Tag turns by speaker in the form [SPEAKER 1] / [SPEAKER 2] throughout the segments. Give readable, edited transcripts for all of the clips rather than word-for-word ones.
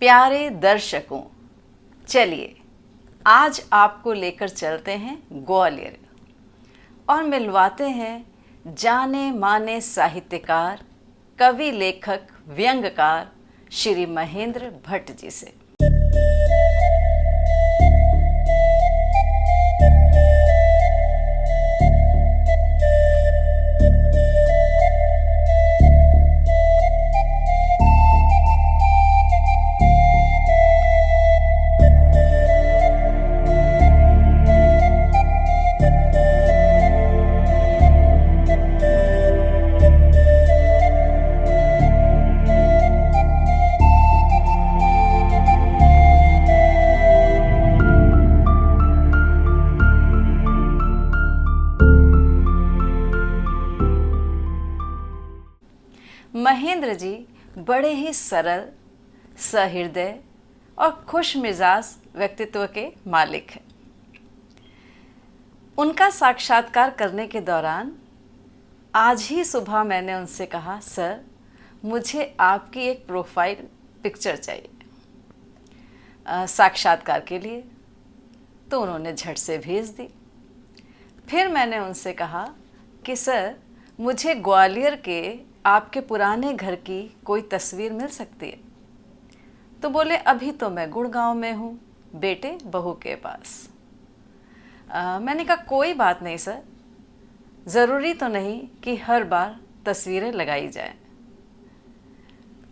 [SPEAKER 1] प्यारे दर्शकों, चलिए आज आपको लेकर चलते हैं ग्वालियर और मिलवाते हैं जाने माने साहित्यकार, कवि, लेखक, व्यंग्यकार श्री महेंद्र भट्ट जी से। महेंद्र जी बड़े ही सरल, सहृदय और खुश मिजाज व्यक्तित्व के मालिक हैं। उनका साक्षात्कार करने के दौरान आज ही सुबह मैंने उनसे कहा, सर मुझे आपकी एक प्रोफाइल पिक्चर चाहिए साक्षात्कार के लिए। तो उन्होंने झट से भेज दी। फिर मैंने उनसे कहा कि सर मुझे ग्वालियर के आपके पुराने घर की कोई तस्वीर मिल सकती है। तो बोले अभी तो मैं गुड़गांव में हूँ, बेटे बहू के पास। मैंने कहा कोई बात नहीं सर, ज़रूरी तो नहीं कि हर बार तस्वीरें लगाई जाएं।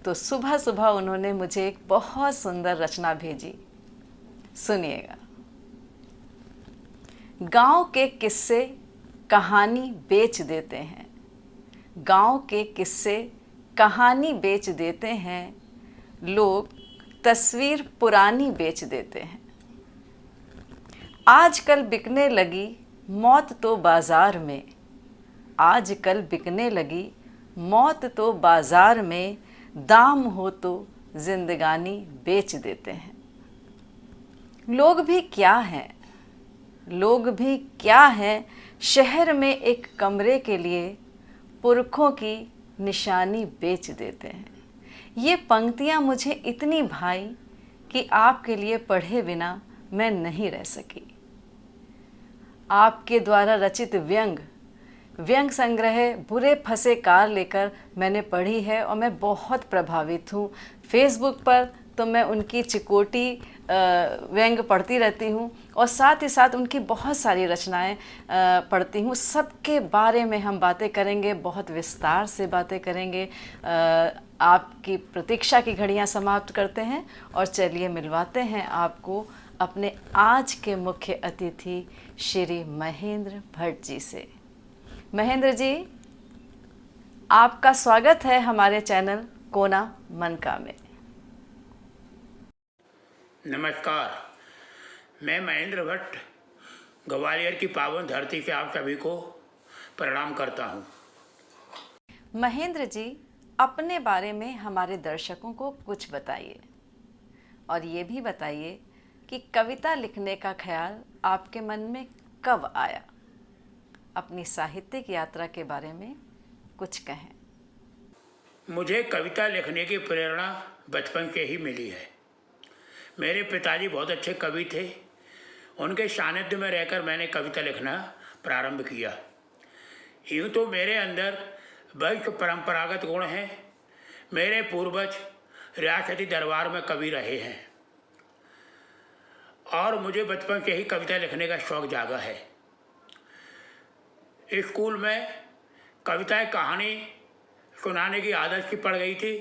[SPEAKER 1] तो सुबह सुबह उन्होंने मुझे एक बहुत सुंदर रचना भेजी, सुनिएगा। गांव के किस्से कहानी बेच देते हैं, गांव के किस्से कहानी बेच देते हैं, लोग तस्वीर पुरानी बेच देते हैं। आजकल बिकने लगी मौत तो बाजार में, आजकल बिकने लगी मौत तो बाजार में, दाम हो तो जिंदगानी बेच देते हैं। लोग भी क्या हैं, लोग भी क्या हैं, शहर में एक कमरे के लिए पुरखों की निशानी बेच देते हैं। ये पंक्तियाँ मुझे इतनी भाई कि आपके लिए पढ़े बिना मैं नहीं रह सकी। आपके द्वारा रचित व्यंग संग्रह बुरे फंसे कार लेकर मैंने पढ़ी है और मैं बहुत प्रभावित हूँ। फेसबुक पर तो मैं उनकी चिकोटी व्यंग पढ़ती रहती हूँ और साथ ही साथ उनकी बहुत सारी रचनाएं पढ़ती हूँ। सबके बारे में हम बातें करेंगे, बहुत विस्तार से बातें करेंगे। आपकी प्रतीक्षा की घड़ियाँ समाप्त करते हैं और चलिए मिलवाते हैं आपको अपने आज के मुख्य अतिथि श्री महेंद्र भट्ट जी से। महेंद्र जी, आपका स्वागत है हमारे चैनल कोना मन का में।
[SPEAKER 2] नमस्कार, मैं महेंद्र भट्ट ग्वालियर की पावन धरती से आप सभी को प्रणाम करता हूँ।
[SPEAKER 1] महेंद्र जी, अपने बारे में हमारे दर्शकों को कुछ बताइए और ये भी बताइए कि कविता लिखने का ख्याल आपके मन में कब आया। अपनी साहित्यिक यात्रा के बारे में कुछ कहें।
[SPEAKER 2] मुझे कविता लिखने की प्रेरणा बचपन से ही मिली है। मेरे पिताजी बहुत अच्छे कवि थे। उनके सानिध्य में रहकर मैंने कविता लिखना प्रारंभ किया। यूँ तो मेरे अंदर वंश परंपरागत गुण हैं। मेरे पूर्वज रियासती दरबार में कवि रहे हैं और मुझे बचपन से ही कविता लिखने का शौक़ जागा है। स्कूल में कविताएं कहानी सुनाने की आदत सी पड़ गई थी।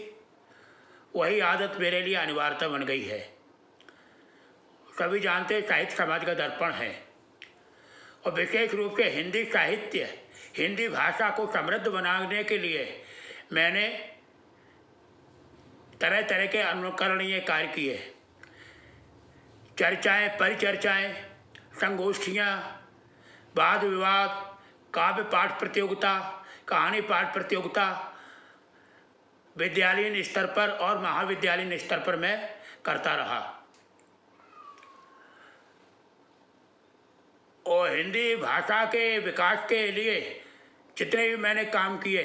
[SPEAKER 2] वही आदत मेरे लिए अनिवार्यता बन गई है। सभी जानते साहित्य समाज का दर्पण है और विशेष रूप से हिंदी साहित्य, हिंदी भाषा को समृद्ध बनाने के लिए मैंने तरह तरह के अनुकरणीय कार्य किए। चर्चाएं, परिचर्चाएं, संगोष्ठियाँ, वाद विवाद, काव्य पाठ प्रतियोगिता, कहानी पाठ प्रतियोगिता विद्यालयीन स्तर पर और महाविद्यालयीन स्तर पर मैं करता रहा। और हिंदी भाषा के विकास के लिए जितने भी मैंने काम किए,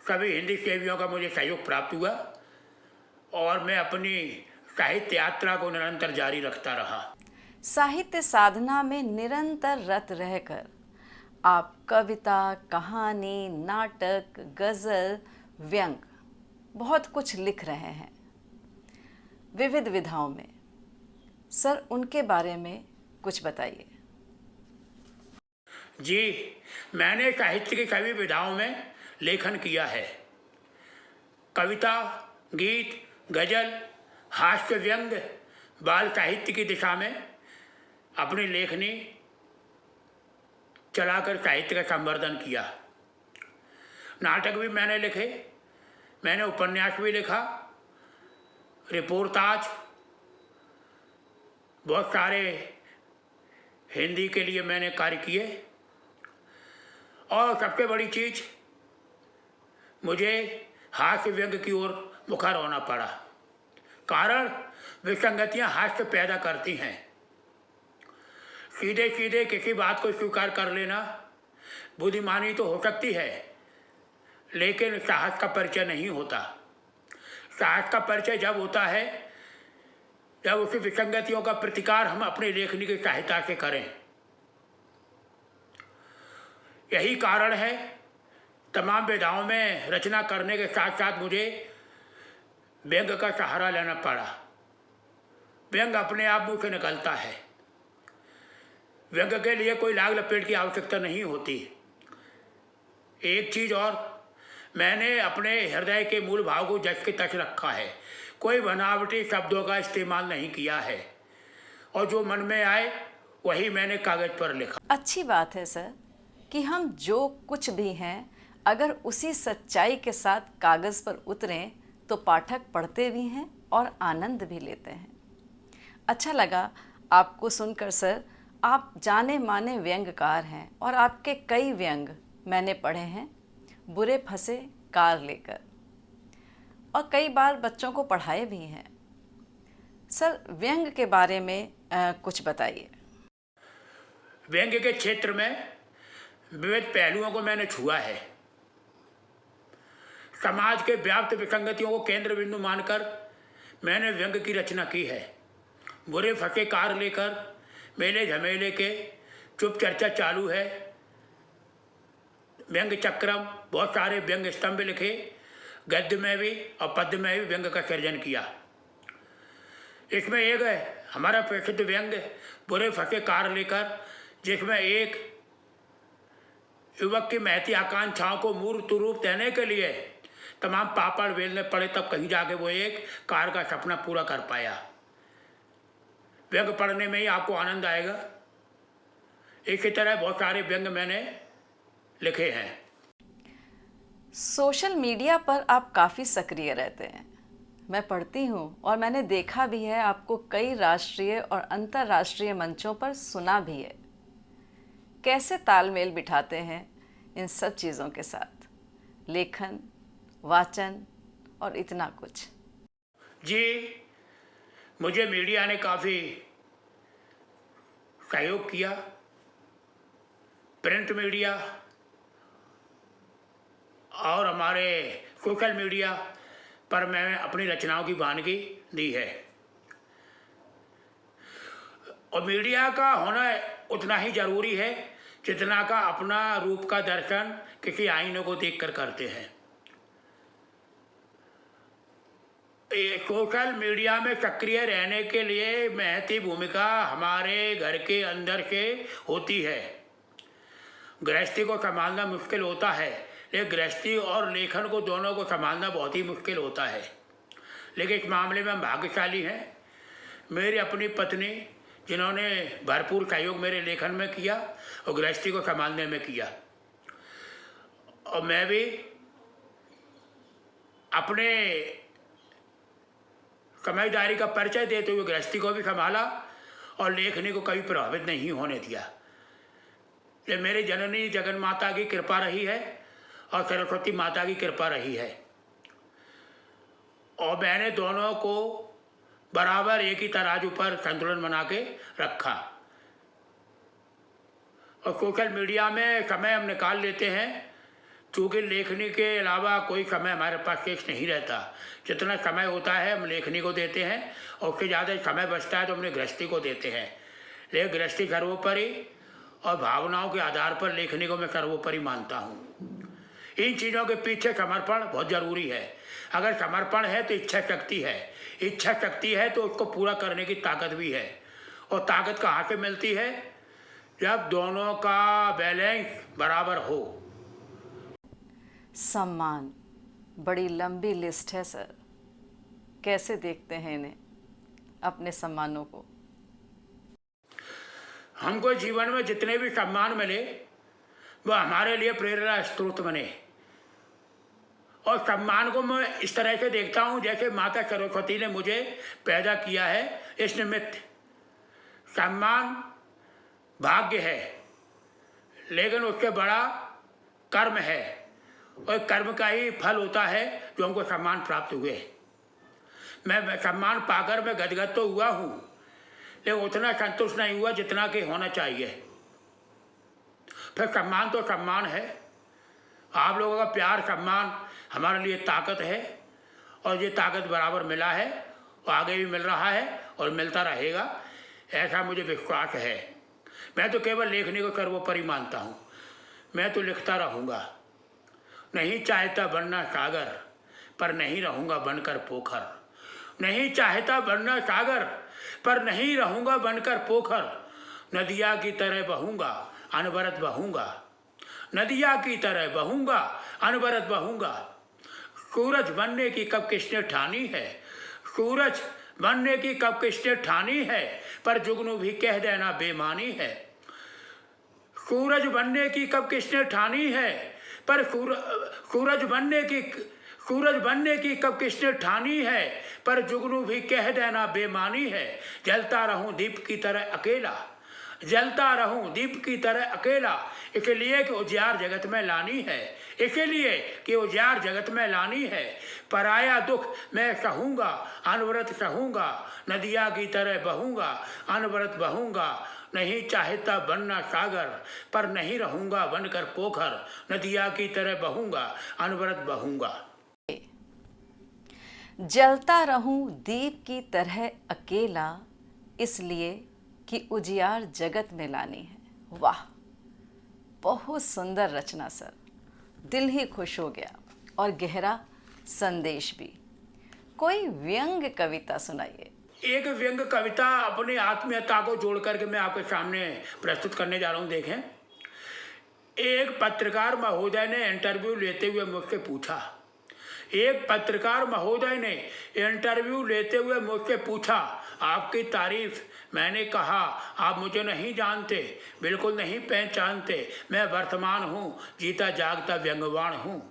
[SPEAKER 2] सभी हिंदी सेवियों का मुझे सहयोग प्राप्त हुआ और मैं अपनी साहित्य यात्रा को निरंतर जारी रखता रहा।
[SPEAKER 1] साहित्य साधना में निरंतर रत रहकर आप कविता, कहानी, नाटक, गज़ल, व्यंग बहुत कुछ लिख रहे हैं विविध विधाओं में। सर, उनके बारे में कुछ बताइए।
[SPEAKER 2] जी, मैंने साहित्य की सभी विधाओं में लेखन किया है। कविता, गीत, गज़ल, हास्य, व्यंग, बाल साहित्य की दिशा में अपनी लेखनी चलाकर साहित्य का संवर्धन किया। नाटक भी मैंने लिखे, मैंने उपन्यास भी लिखा, रिपोर्टाज, बहुत सारे हिंदी के लिए मैंने कार्य किए। और सबसे बड़ी चीज़, मुझे हास्य व्यंग की ओर मुखर होना पड़ा। कारण विसंगतियां हास्य पैदा करती हैं। सीधे सीधे किसी बात को स्वीकार कर लेना बुद्धिमानी तो हो सकती है, लेकिन साहस का परिचय नहीं होता। साहस का परिचय जब होता है जब उसी विसंगतियों का प्रतिकार हम अपनी लेखनी की सहायता से करें। यही कारण है तमाम विधाओं में रचना करने के साथ साथ मुझे व्यंग का सहारा लेना पड़ा। व्यंग अपने आप मुँह से निकलता है। व्यंग के लिए कोई लाग लपेट की आवश्यकता नहीं होती। एक चीज़ और, मैंने अपने हृदय के मूल भाव को जस के तस रखा है। कोई बनावटी शब्दों का इस्तेमाल नहीं किया है और जो मन में आए वही मैंने कागज़ पर लिखा।
[SPEAKER 1] अच्छी बात है सर कि हम जो कुछ भी हैं अगर उसी सच्चाई के साथ कागज़ पर उतरें तो पाठक पढ़ते भी हैं और आनंद भी लेते हैं। अच्छा लगा आपको सुनकर सर। आप जाने माने व्यंग्यकार हैं और आपके कई व्यंग मैंने पढ़े हैं, बुरे फंसे कार लेकर, और कई बार बच्चों को पढ़ाए भी हैं। सर, व्यंग के बारे में कुछ बताइए।
[SPEAKER 2] व्यंग के क्षेत्र में विविध पहलुओं को मैंने छुआ है। समाज के व्याप्त विसंगतियों को केंद्र बिंदु मानकर मैंने व्यंग की रचना की है। बुरे फंसे कार लेकर, मेले झमेले के, चुप चर्चा चालू है, व्यंग चक्रम, बहुत सारे व्यंग स्तंभ लिखे। गद्य में भी और पद्य में भी व्यंग का सृजन किया। इसमें एक हमारा प्रसिद्ध व्यंग बुरे फंसे कार लेकर, जिसमें एक युवक की महती आकांक्षाओं को मूर्त रूप देने के लिए तमाम पापड़ बेलने पड़े, तब कहीं जाके वो एक कार का सपना पूरा कर पाया। व्यंग पढ़ने में ही आपको आनंद आएगा। इसी तरह बहुत सारे व्यंग मैंने लिखे हैं।
[SPEAKER 1] सोशल मीडिया पर आप काफ़ी सक्रिय रहते हैं, मैं पढ़ती हूँ और मैंने देखा भी है, आपको कई राष्ट्रीय और अंतर्राष्ट्रीय मंचों पर सुना भी है। कैसे तालमेल बिठाते हैं इन सब चीज़ों के साथ, लेखन, वाचन और इतना कुछ?
[SPEAKER 2] जी, मुझे मीडिया ने काफ़ी सहयोग किया। प्रिंट मीडिया और हमारे सोशल मीडिया पर मैंने अपनी रचनाओं की वानगी दी है। और मीडिया का होना उतना ही ज़रूरी है जितना का अपना रूप का दर्शन किसी आईने को देखकर करते हैं। सोशल मीडिया में सक्रिय रहने के लिए महती भूमिका हमारे घर के अंदर से होती है। गृहस्थी को संभालना मुश्किल होता है, लेकिन गृहस्थी और लेखन को दोनों को संभालना बहुत ही मुश्किल होता है। लेकिन इस मामले में हम भाग्यशाली हैं। मेरी अपनी पत्नी, जिन्होंने भरपूर सहयोग मेरे लेखन में किया और गृहस्थी को संभालने में किया, और मैं भी अपने समझदारी का परिचय देते हुए गृहस्थी को भी संभाला और लेखनी को कभी प्रभावित नहीं होने दिया। ये मेरे जननी जगन माता की कृपा रही है और सरस्वती माता की कृपा रही है, और मैंने दोनों को बराबर एक ही तराजू पर संतुलन बना के रखा। और सोशल मीडिया में समय हम निकाल लेते हैं चूँकि लेखनी के अलावा कोई समय हमारे पास शेष नहीं रहता। जितना समय होता है हम लेखनी को देते हैं और उससे ज़्यादा समय बचता है तो अपने गृहस्थी को देते हैं। लेकिन गृहस्थी सर्वोपरि और भावनाओं के आधार पर लेखनी को मैं सर्वोपरि मानता हूँ। इन चीज़ों के पीछे समर्पण बहुत ज़रूरी है। अगर समर्पण है तो इच्छा शक्ति है, इच्छा शक्ति है तो उसको पूरा करने की ताकत भी है। और ताकत कहाँ से मिलती है? जब दोनों का बैलेंस बराबर हो।
[SPEAKER 1] सम्मान, बड़ी लंबी लिस्ट है सर। कैसे देखते हैं इन्हें, अपने सम्मानों को?
[SPEAKER 2] हमको जीवन में जितने भी सम्मान मिले वह हमारे लिए प्रेरणा स्रोत बने। और सम्मान को मैं इस तरह से देखता हूँ जैसे माता सरस्वती ने मुझे पैदा किया है। इस निमित्त सम्मान भाग्य है, लेकिन उससे बड़ा कर्म है और कर्म का ही फल होता है जो हमको सम्मान प्राप्त हुए। मैं सम्मान पाकर मैं गदगद तो हुआ हूँ, लेकिन उतना संतुष्ट नहीं हुआ जितना कि होना चाहिए। फिर सम्मान तो सम्मान है। आप लोगों का प्यार सम्मान हमारे लिए ताकत है और ये ताकत बराबर मिला है और आगे भी मिल रहा है और मिलता रहेगा, ऐसा मुझे विश्वास है। मैं तो केवल लेखनी को सर्वोपरि मानता हूँ। मैं तो लिखता रहूँगा। नहीं चाहता बनना सागर, पर नहीं रहूँगा बनकर पोखर। नहीं चाहता बनना सागर, पर नहीं रहूँगा बनकर पोखर। नदिया की तरह बहूँगा, अनवरत बहूँगा। नदिया की तरह बहूँगा, अनवरत बहूँगा। सूरज बनने की कब किसने ठानी है? सूरज बनने की कब किसने ठानी है? पर जुगनू भी कह देना बेमानी है। सूरज बनने की कब किसने ठानी है? पर सूरज बनने की कब किसने ठानी है? पर जुगनू भी कह देना बेमानी है। जलता रहूं दीप की तरह अकेला, जलता रहूं दीप की तरह अकेला। इसलिए कि उजियार जगत में लानी है, इसलिए कि उजियार जगत में लानी है। पराया दुख मैं सहूँगा, अनवरत सहूँगा। नदिया की तरह बहूँगा, अनवरत बहूँगा। नहीं चाहता बनना सागर, पर नहीं रहूँगा बनकर पोखर। नदिया की तरह बहूँगा, अनवरत बहूँगा।
[SPEAKER 1] जलता रहूं दीप की तरह अकेला, इसलिए कि उजियार जगत में लानी है। वाह, बहुत सुंदर रचना सर, दिल ही खुश हो गया और गहरा संदेश भी। कोई व्यंग कविता सुनाइए।
[SPEAKER 2] एक व्यंग कविता अपनी आत्मीयता को जोड़ करके मैं आपके सामने प्रस्तुत करने जा रहा हूँ। देखें, एक पत्रकार महोदय ने इंटरव्यू लेते हुए मुझसे पूछा, एक पत्रकार महोदय ने इंटरव्यू लेते हुए मुझसे पूछा, आपकी तारीफ। मैंने कहा, आप मुझे नहीं जानते, बिल्कुल नहीं पहचानते। मैं वर्तमान हूँ, जीता जागता व्यंग्यवाण हूँ।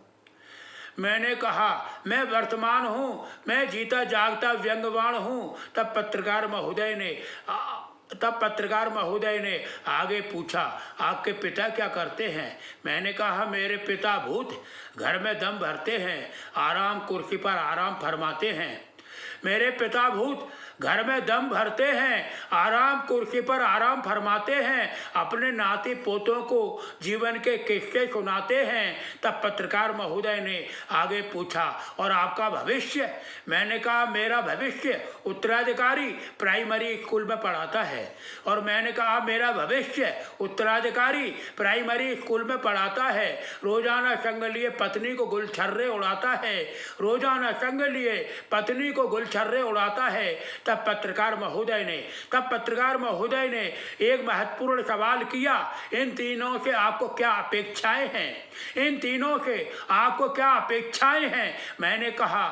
[SPEAKER 2] मैंने कहा, मैं वर्तमान हूँ, मैं जीता जागता व्यंग्यवाण हूँ। तब पत्रकार महोदय ने आगे पूछा, आपके पिता क्या करते हैं? मैंने कहा, मेरे पिता भूत घर में दम भरते हैं, आराम कुर्सी पर आराम फरमाते हैं। मेरे पिता भूत घर में दम भरते हैं, आराम कुर्सी पर आराम फरमाते हैं। अपने नाती पोतों को जीवन के किस्से सुनाते हैं। तब पत्रकार महोदय ने आगे पूछा, और आपका भविष्य? मैंने कहा, मेरा भविष्य उत्तराधिकारी प्राइमरी स्कूल में पढ़ाता है। और मैंने कहा, मेरा भविष्य उत्तराधिकारी प्राइमरी स्कूल में पढ़ाता है। रोजाना संग लिए पत्नी को गुलछर्रे उड़ाता है, रोजाना संग लिए पत्नी को गुलछर्रे उड़ाता है। तब पत्रकार महोदय ने एक महत्वपूर्ण सवाल किया, इन तीनों से आपको क्या अपेक्षाएं हैं? इन तीनों से आपको क्या अपेक्षाएं हैं? मैंने कहा,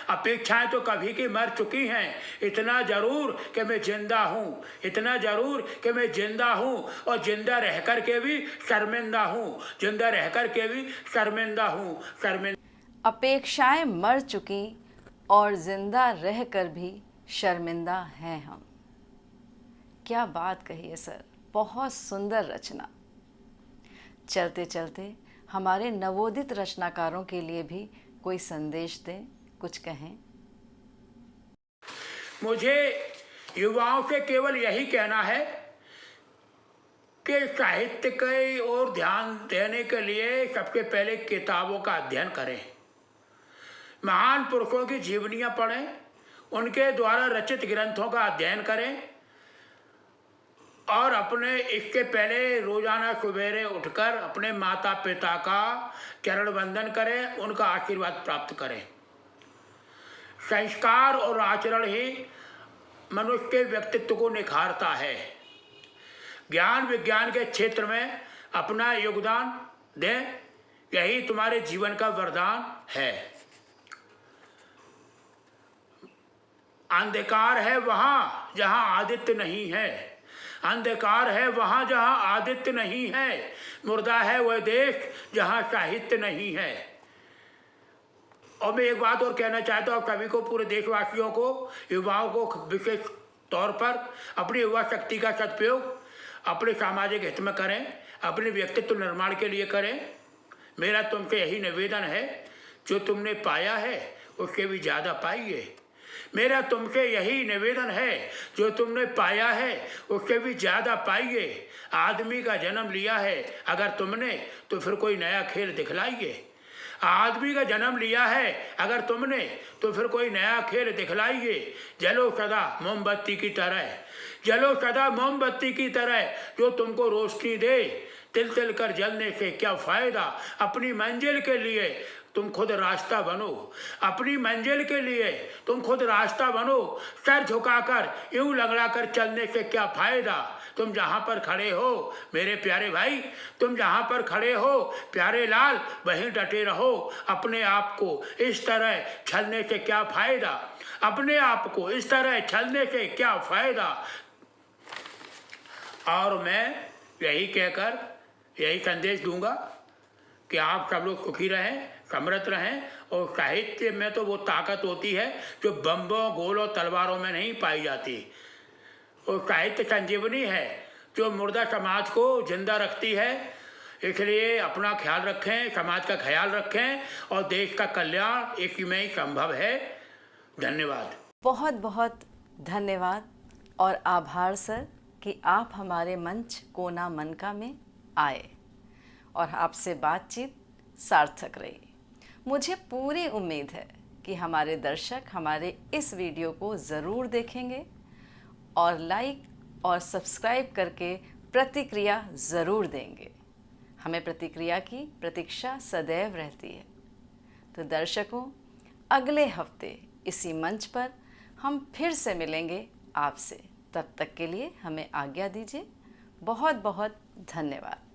[SPEAKER 2] अपेक्षाएं तो कभी की मर चुकी हैं। इतना जरूर कि मैं जिंदा हूँ, और जिंदा रह कर के भी शर्मिंदा हूँ।
[SPEAKER 1] अपेक्षाएं मर चुकी और जिंदा रहकर भी शर्मिंदा हैं हम। क्या बात कही है सर, बहुत सुंदर रचना। चलते चलते हमारे नवोदित रचनाकारों के लिए भी कोई संदेश दें, कुछ कहें।
[SPEAKER 2] मुझे युवाओं से केवल यही कहना है कि साहित्य की ओर ध्यान देने के लिए सबसे पहले किताबों का अध्ययन करें, महान पुरुषों की जीवनियाँ पढ़ें, उनके द्वारा रचित ग्रंथों का अध्ययन करें और अपने इसके पहले रोजाना सवेरे उठकर अपने माता पिता का चरण वंदन करें, उनका आशीर्वाद प्राप्त करें। संस्कार और आचरण ही मनुष्य के व्यक्तित्व को निखारता है। ज्ञान विज्ञान के क्षेत्र में अपना योगदान दें, यही तुम्हारे जीवन का वरदान है। अंधकार है वहाँ जहाँ आदित्य नहीं है, अंधकार है वहाँ जहाँ आदित्य नहीं है, मुर्दा है वह देश जहाँ साहित्य नहीं है। और मैं एक बात और कहना चाहता हूँ सभी को, पूरे देशवासियों को, युवाओं को विशेष तौर पर, अपनी युवा शक्ति का सदुपयोग अपने सामाजिक हित में करें, अपने व्यक्तित्व निर्माण के लिए करें। मेरा तुमसे यही निवेदन है, जो तुमने पाया है उससे भी ज़्यादा पाइए। मेरा तुमसे यही निवेदन है, जो तुमने पाया है उससे भी ज़्यादा पाइए। आदमी का जन्म लिया है अगर तुमने, तो फिर कोई नया खेल दिखलाइए। आदमी का जन्म लिया है अगर तुमने, तो फिर कोई नया खेल दिखलाइए। जलो सदा मोमबत्ती की तरह, जलो सदा मोमबत्ती की तरह, जो तुमको रोशनी दे। तिल तिल कर जलने से क्या फ़ायदा, अपनी मंजिल के लिए तुम खुद रास्ता बनो, अपनी मंजिल के लिए तुम खुद रास्ता बनो। सर झुकाकर यूं लगड़ा कर चलने से क्या फ़ायदा। तुम जहाँ पर खड़े हो मेरे प्यारे भाई, तुम जहाँ पर खड़े हो प्यारे लाल, वहीं डटे रहो। अपने आप को इस तरह छलने से क्या फ़ायदा, अपने आप को इस तरह छलने से क्या फ़ायदा। और मैं यही कहकर यही संदेश दूंगा कि आप सब लोग सुखी रहें, समृद्ध रहें। और साहित्य में तो वो ताकत होती है जो बम्बों, गोलों, तलवारों में नहीं पाई जाती। और साहित्य संजीवनी है जो मुर्दा समाज को जिंदा रखती है। इसलिए अपना ख्याल रखें, समाज का ख्याल रखें, और देश का कल्याण इसी में ही संभव है। धन्यवाद।
[SPEAKER 1] बहुत बहुत धन्यवाद और आभार सर कि आप हमारे मंच कोना मनका में आए और आपसे बातचीत सार्थक रही। मुझे पूरी उम्मीद है कि हमारे दर्शक हमारे इस वीडियो को ज़रूर देखेंगे और लाइक और सब्सक्राइब करके प्रतिक्रिया ज़रूर देंगे। हमें प्रतिक्रिया की प्रतीक्षा सदैव रहती है। तो दर्शकों, अगले हफ्ते इसी मंच पर हम फिर से मिलेंगे आपसे। तब तक के लिए हमें आज्ञा दीजिए। बहुत बहुत धन्यवाद।